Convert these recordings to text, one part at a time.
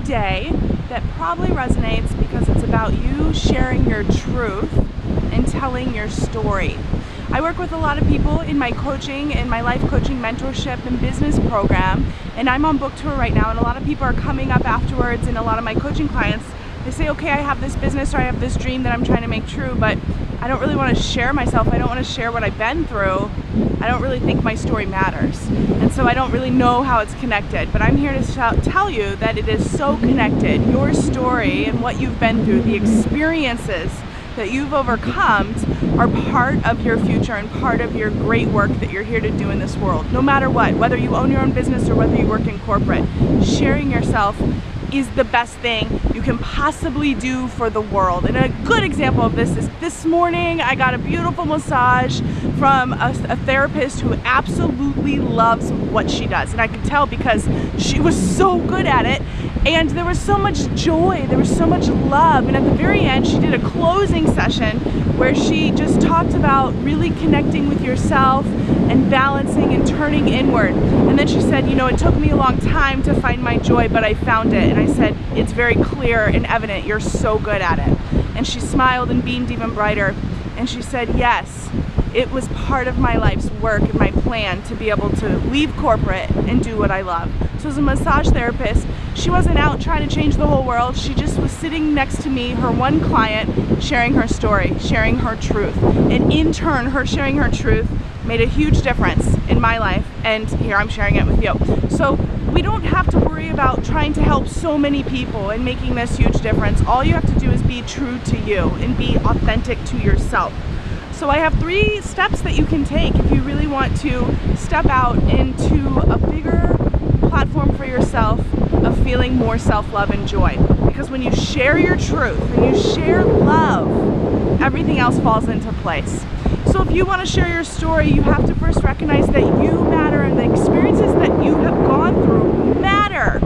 today that probably resonates because it's about you sharing your truth and telling your story. I work with a lot of people in my coaching and my life coaching mentorship and business program, and I'm on book tour right now, and a lot of people are coming up afterwards, and a lot of my coaching clients, they say, okay, I have this business or I have this dream that I'm trying to make true, but I don't really want to share myself. I don't want to share what I've been through. I don't really think my story matters. And so I don't really know how it's connected, but I'm here to tell you that it is so connected. Your story and what you've been through, the experiences that you've overcome are part of your future and part of your great work that you're here to do in this world. No matter what, whether you own your own business or whether you work in corporate, sharing yourself is the best thing you can possibly do for the world. And a good example of this is this morning I got a beautiful massage from a therapist who absolutely loves what she does, and I could tell because she was so good at it, and there was so much joy, there was so much love, and at the very end she did a closing session where she just talked about really connecting with yourself and balancing and turning inward. And then she said, you know, it took me a long time to find my joy, but I found it. And I said, it's very clear and evident, you're so good at it. And she smiled and beamed even brighter. And she said, yes, it was part of my life's work and my plan to be able to leave corporate and do what I love. So as a massage therapist, she wasn't out trying to change the whole world. She just was sitting next to me, her one client, sharing her story, sharing her truth. And in turn, her sharing her truth made a huge difference in my life, and here I'm sharing it with you. So we don't have to worry about trying to help so many people and making this huge difference. All you have to do is be true to you and be authentic to yourself. So I have 3 steps that you can take if you really want to step out into a bigger platform for yourself of feeling more self-love and joy. Because when you share your truth, when you share love, everything else falls into place. So if you want to share your story, you have to first recognize that you matter and the experiences that you have gone through matter.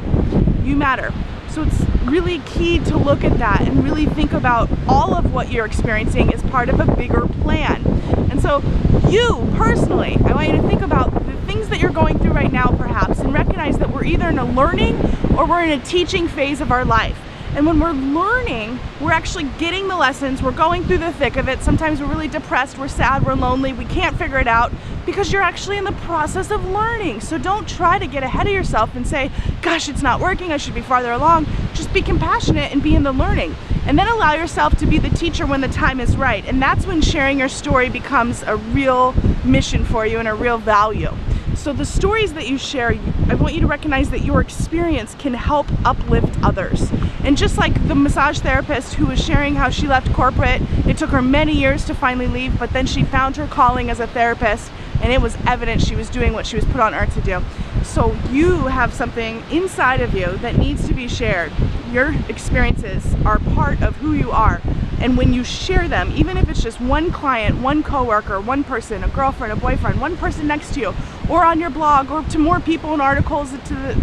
You matter. So it's really key to look at that and really think about all of what you're experiencing as part of a bigger plan. And so you personally, I want you to think about the things that you're going through right now perhaps, and recognize that we're either in a learning or we're in a teaching phase of our life. And when we're learning, we're actually getting the lessons, we're going through the thick of it. Sometimes we're really depressed, we're sad, we're lonely, we can't figure it out because you're actually in the process of learning. So don't try to get ahead of yourself and say, gosh, it's not working, I should be farther along. Just be compassionate and be in the learning. And then allow yourself to be the teacher when the time is right. And that's when sharing your story becomes a real mission for you and a real value. So the stories that you share, I want you to recognize that your experience can help uplift others. And just like the massage therapist who was sharing how she left corporate, it took her many years to finally leave, but then she found her calling as a therapist, and it was evident she was doing what she was put on earth to do. So you have something inside of you that needs to be shared. Your experiences are part of who you are. And when you share them, even if it's just one client, one coworker, one person, a girlfriend, a boyfriend, one person next to you, or on your blog, or to more people in articles, to a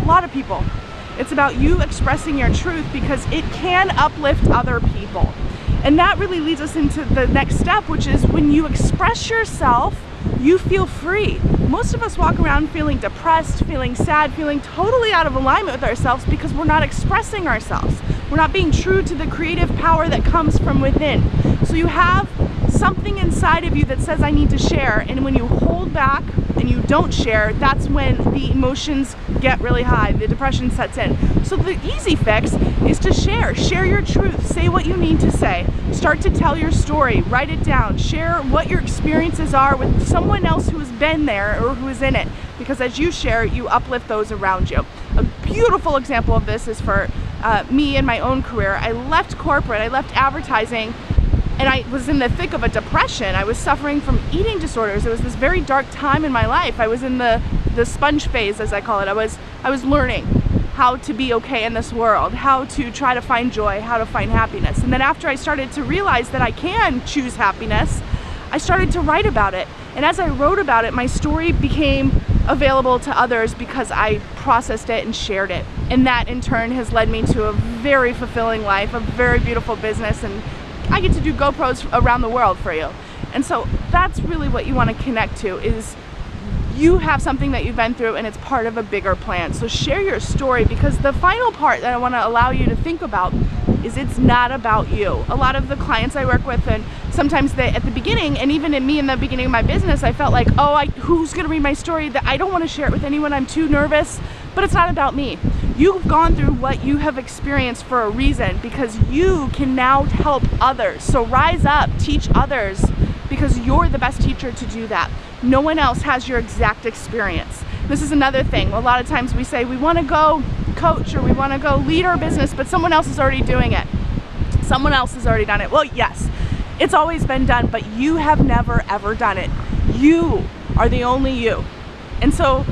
lot of people, it's about you expressing your truth because it can uplift other people. And that really leads us into the next step, which is when you express yourself, you feel free. Most of us walk around feeling depressed, feeling sad, feeling totally out of alignment with ourselves because we're not expressing ourselves. We're not being true to the creative power that comes from within. So you have something inside of you that says, I need to share, and when you hold back and you don't share, that's when the emotions get really high, the depression sets in. So the easy fix is to share. Share your truth, say what you need to say, start to tell your story, write it down, share what your experiences are with someone else who has been there or who is in it, because as you share, you uplift those around you. A beautiful example of this is for me in my own career. I left corporate, I left advertising, and I was in the thick of a depression. I was suffering from eating disorders. It was this very dark time in my life. I was in the sponge phase, as I call it. I was learning how to be okay in this world, how to try to find joy, how to find happiness. And then after I started to realize that I can choose happiness, I started to write about it. And as I wrote about it, my story became available to others because I processed it and shared it. And that in turn has led me to a very fulfilling life, a very beautiful business, and I get to do GoPros around the world for you. And so that's really what you want to connect to, is you have something that you've been through and it's part of a bigger plan. So share your story, because the final part that I want to allow you to think about is it's not about you. A lot of the clients I work with, and sometimes they, at the beginning, and even in me in the beginning of my business, I felt like, oh, who's gonna read my story? That I don't want to share it with anyone, I'm too nervous. But it's not about me. You've gone through what you have experienced for a reason, because you can now help others. So rise up, teach others, because you're the best teacher to do that. No one else has your exact experience. This is another thing. A lot of times we say we want to go coach or we want to go lead our business, but someone else is already doing it. Someone else has already done it. Well, yes, it's always been done, but you have never ever done it. You are the only you. And so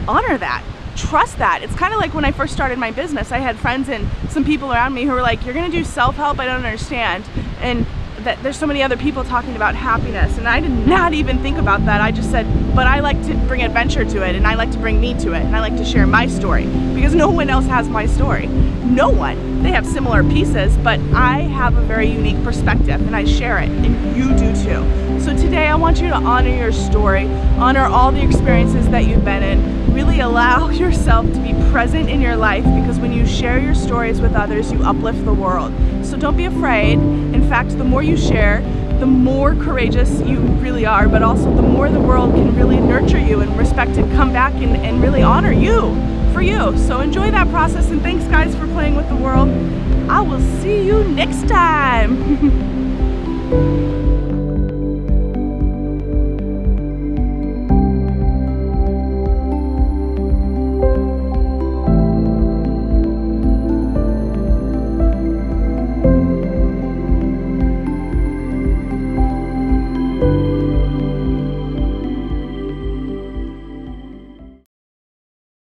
honor that. Trust that. It's kind of like when I first started my business, I had friends and some people around me who were like, you're going to do self-help? I don't understand. And that there's so many other people talking about happiness, and I did not even think about that. I just said, but I like to bring adventure to it, and I like to bring me to it, and I like to share my story, because no one else has my story. No one. They have similar pieces, but I have a very unique perspective, and I share it, and you do too. So today I want you to honor your story, honor all the experiences that you've been in, really allow yourself to be present in your life, because when you share your stories with others, you uplift the world. So don't be afraid. In fact, the more you share, the more courageous you really are, but also the more the world can really nurture you and respect and come back and really honor you for you. So enjoy that process, and thanks guys for playing with the world. I will see you next time.